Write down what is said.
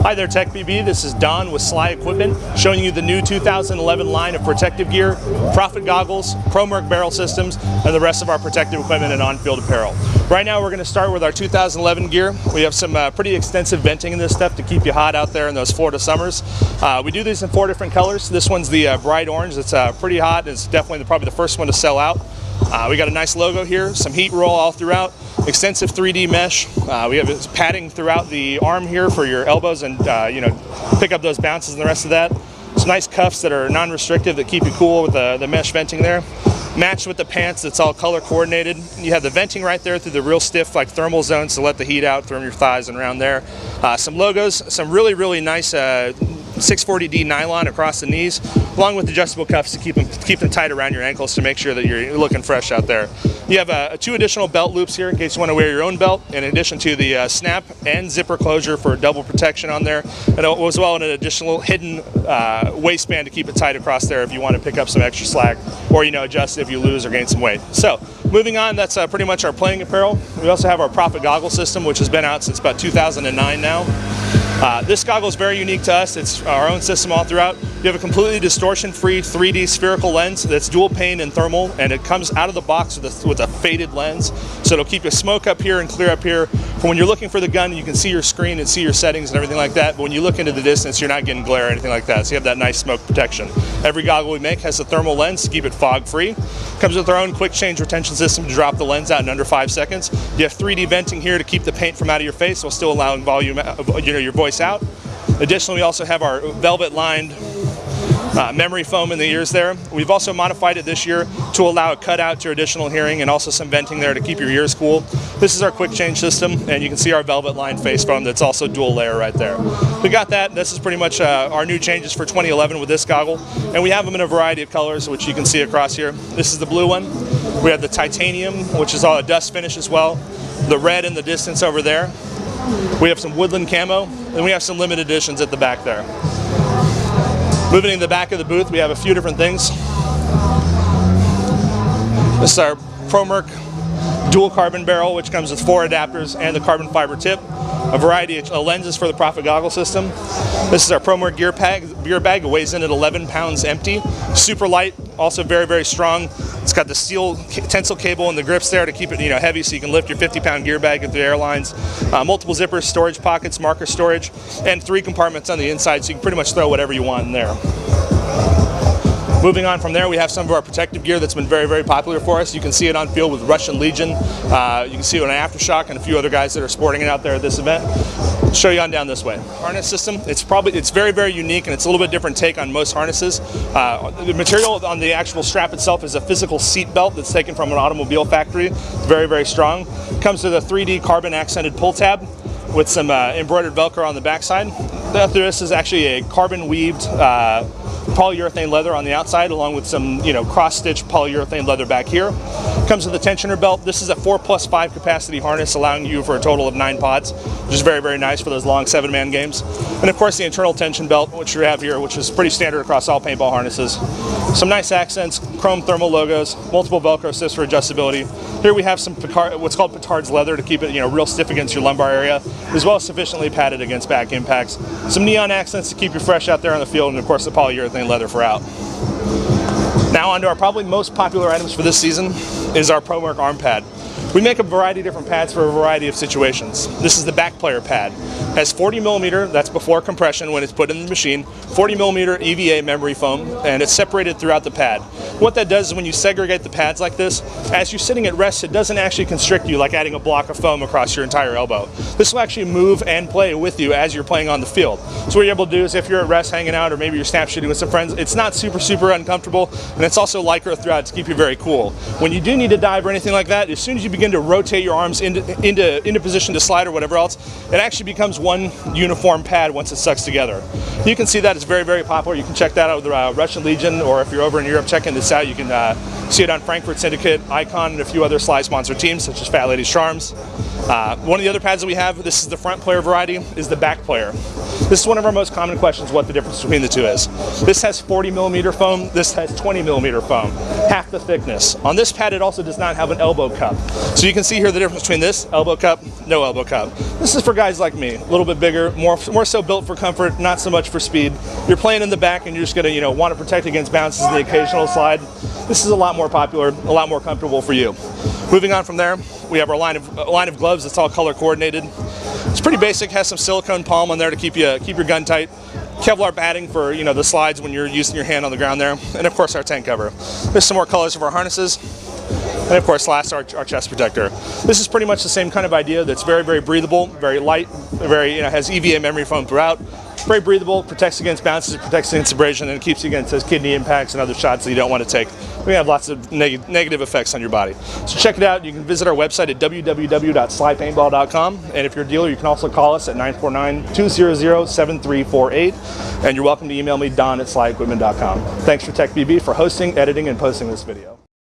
Hi there, Tech BB. This is Don with Sly Equipment, showing you the new 2011 line of protective gear, profit goggles, ProMerc barrel systems, and the rest of our protective equipment and on-field apparel. Right now we're going to start with our 2011 gear. We have some pretty extensive venting in this stuff to keep you hot out there in those Florida summers. We do these in 4 different colors. This one's the bright orange. It's pretty hot. It's definitely probably the first one to sell out. We got a nice logo here, some heat roll all throughout, extensive 3D mesh. We have padding throughout the arm here for your elbows and pick up those bounces and the rest of that. Some nice cuffs that are non-restrictive that keep you cool with the mesh venting there. Matched with the pants, it's all color coordinated. You have the venting right there through the real stiff like thermal zones to let the heat out from your thighs and around there. Some logos, some really nice 640D nylon across the knees, along with adjustable cuffs to keep them tight around your ankles to make sure that you're looking fresh out there. You have 2 additional belt loops here in case you want to wear your own belt, in addition to the snap and zipper closure for double protection on there, and as well an additional hidden waistband to keep it tight across there if you want to pick up some extra slack or adjust if you lose or gain some weight. So moving on, that's pretty much our playing apparel. We also have our profit goggle system, which has been out since about 2009 now. This goggle is very unique to us. It's our own system all throughout. You have a completely distortion-free 3D spherical lens that's dual pane and thermal, and it comes out of the box with a faded lens. So it'll keep your smoke up here and clear up here. For when you're looking for the gun, you can see your screen and see your settings and everything like that. But when you look into the distance, you're not getting glare or anything like that. So you have that nice smoke protection. Every goggle we make has a thermal lens to keep it fog-free. Comes with our own quick change retention system to drop the lens out in under 5 seconds. You have 3D venting here to keep the paint from out of your face while still allowing volume, your voice out. Additionally, we also have our velvet-lined memory foam in the ears there. We've also modified it this year to allow a cutout to your additional hearing and also some venting there to keep your ears cool. This is our quick change system, and you can see our velvet-lined face foam that's also dual layer right there. We got that. This is pretty much our new changes for 2011 with this goggle, and we have them in a variety of colors, which you can see across here. This is the blue one. We have the titanium, which is all a dust finish as well. The red in the distance over there. We have some woodland camo, and we have some limited editions at the back there. Moving in the back of the booth, we have a few different things. This is our ProMerc dual carbon barrel, which comes with 4 adapters and the carbon fiber tip. A variety of lenses for the profit goggle system. This is our ProMerc gear bag. It weighs in at 11 pounds empty. Super light, also very strong. It's got the steel tensile cable and the grips there to keep it heavy so you can lift your 50-pound gear bag into the airlines. Multiple zippers, storage pockets, marker storage, and 3 compartments on the inside so you can pretty much throw whatever you want in there. Moving on from there, we have some of our protective gear that's been very popular for us. You can see it on field with Russian Legion. You can see it on Aftershock and a few other guys that are sporting it out there at this event. I'll show you on down this way. Harness system, it's very unique, and it's a little bit different take on most harnesses. The material on the actual strap itself is a physical seat belt that's taken from an automobile factory. It's very strong. Comes with a 3D carbon accented pull tab with some embroidered Velcro on the backside. This is actually a carbon weaved polyurethane leather on the outside, along with some cross-stitch polyurethane leather back here. Comes with a tensioner belt. This is a 4+5 capacity harness, allowing you for a total of 9 pods, which is very nice for those long 7-man games. And of course the internal tension belt, which you have here, which is pretty standard across all paintball harnesses. Some nice accents, chrome thermal logos, multiple Velcro assists for adjustability. Here we have some what's called Petard's leather to keep it real stiff against your lumbar area, as well as sufficiently padded against back impacts. Some neon accents to keep you fresh out there on the field, and of course the polyurethane leather for out. Now onto our probably most popular items for this season is our ProMerc arm pad. We make a variety of different pads for a variety of situations. This is the back player pad. It has 40mm, that's before compression when it's put in the machine, 40mm EVA memory foam, and it's separated throughout the pad. What that does is when you segregate the pads like this, as you're sitting at rest, it doesn't actually constrict you like adding a block of foam across your entire elbow. This will actually move and play with you as you're playing on the field. So what you're able to do is if you're at rest hanging out, or maybe you're snap shooting with some friends, it's not super uncomfortable, and it's also Lycra throughout to keep you very cool. When you do need to dive or anything like that, as soon as you begin to rotate your arms into position to slide or whatever else, it actually becomes one uniform pad once it sucks together. You can see that it's very popular. You can check that out with Russian Legion, or if you're over in Europe checking this out, you can see it on Frankfurt Syndicate, Icon, and a few other Sly sponsor teams such as Fat Ladies Charms. One of the other pads that we have, this is the front player variety, is the back player. This is one of our most common questions, what the difference between the two is. This has 40 millimeter foam, this has 20 millimeter foam, half the thickness. On this pad, it also does not have an elbow cup. So you can see here the difference between this elbow cup, no elbow cup. This is for guys like me, a little bit bigger, more so built for comfort, not so much for speed. You're playing in the back and you're just gonna, want to protect against bounces and the occasional slide. This is a lot more popular, a lot more comfortable for you. Moving on from there, we have our line of gloves. It's all color coordinated. It's pretty basic. Has some silicone palm on there to keep your gun tight. Kevlar batting for the slides when you're using your hand on the ground there, and of course our tank cover. There's some more colors of our harnesses, and of course last our chest protector. This is pretty much the same kind of idea. That's very, very breathable, very light, very has EVA memory foam throughout. Very breathable, protects against bounces, protects against abrasion, and it keeps you against those kidney impacts and other shots that you don't want to take. We have lots of negative effects on your body. So check it out. You can visit our website at www.slypaintball.com, and if you're a dealer, you can also call us at 949-200-7348, and you're welcome to email me, Don@slyequipment.com. Thanks for TechBB for hosting, editing, and posting this video.